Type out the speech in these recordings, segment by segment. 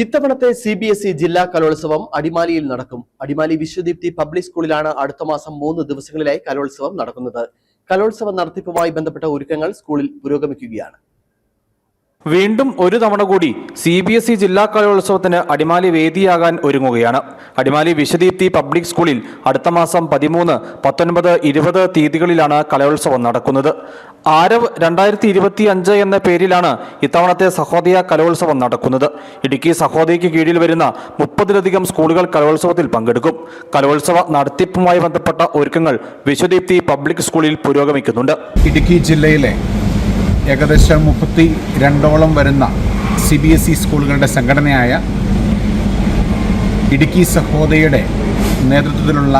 ഇത്തവണത്തെ CBSE ജില്ലാ കലോത്സവം അടിമാലിയിൽ നടക്കും. അടിമാലി വിശ്വദീപ്തി പബ്ലിക് സ്കൂളിലാണ് അടുത്ത മാസം 3 ദിവസങ്ങളിലായി കലോത്സവം നടക്കുന്നത്. കലോത്സവ നടത്തിപ്പുമായി ബന്ധപ്പെട്ട ഒരുക്കങ്ങൾ സ്കൂളിൽ പുരോഗമിക്കുകയാണ്. വീണ്ടും ഒരു തവണ കൂടി CBSE ജില്ലാ കലോത്സവത്തിന് അടിമാലി വേദിയാകാൻ ഒരുങ്ങുകയാണ്. അടിമാലി വിശ്വദീപ്തി പബ്ലിക് സ്കൂളിൽ അടുത്ത മാസം 13, 19, 20 തീയതികളിലാണ് കലോത്സവം നടക്കുന്നത്. ആരവ് 2025 എന്ന പേരിലാണ് ഇത്തവണത്തെ സഹോദയ കലോത്സവം നടക്കുന്നത്. ഇടുക്കി സഹോദയയ്ക്ക് കീഴിൽ വരുന്ന 30-ലധികം സ്കൂളുകൾ കലോത്സവത്തിൽ പങ്കെടുക്കും. കലോത്സവ നടത്തിപ്പുമായി ബന്ധപ്പെട്ട ഒരുക്കങ്ങൾ വിശ്വദീപ്തി പബ്ലിക് സ്കൂളിൽ പുരോഗമിക്കുന്നുണ്ട്. ഇടുക്കി ജില്ലയിലെ ഏകദേശം 32ഓളം വരുന്ന CBSE സ്കൂളുകളുടെ സംഘടനയായ ഇടുക്കി സഹോദയയുടെ നേതൃത്വത്തിലുള്ള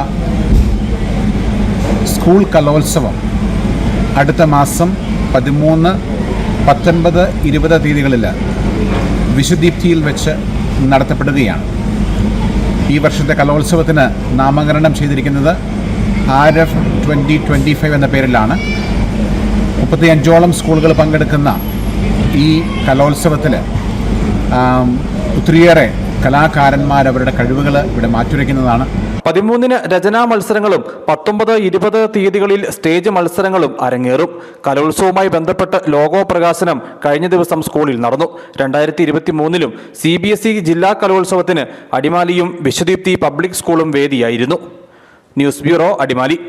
സ്കൂൾ കലോത്സവം അടുത്ത മാസം 13, 19, 20 തീയതികളിൽ വിശ്വദീപ്തിയിൽ വെച്ച് നടത്തപ്പെടുകയാണ്. ഈ വർഷത്തെ കലോത്സവത്തിന് നാമകരണം ചെയ്തിരിക്കുന്നത് ആരവ് 2025 എന്ന പേരിലാണ്. 35ഓളം സ്കൂളുകൾ പങ്കെടുക്കുന്ന ഈ കലോത്സവത്തിൽ ഒത്തിരിയേറെ കലാകാരന്മാർ അവരുടെ കഴിവുകൾ ഇവിടെ മാറ്റുരയ്ക്കുന്നതാണ്. 13-ന് രചനാ മത്സരങ്ങളും 19, 20 തീയതികളിൽ സ്റ്റേജ് മത്സരങ്ങളും അരങ്ങേറും. കലോത്സവവുമായി ബന്ധപ്പെട്ട് ലോഗോ പ്രകാശനം കഴിഞ്ഞ ദിവസം സ്കൂളിൽ നടന്നു. 2023-ലും CBSE ജില്ലാ കലോത്സവത്തിന് അടിമാലിയും വിശ്വദീപ്തി പബ്ലിക് സ്കൂളും വേദിയായിരുന്നു. News bureau, Adimali.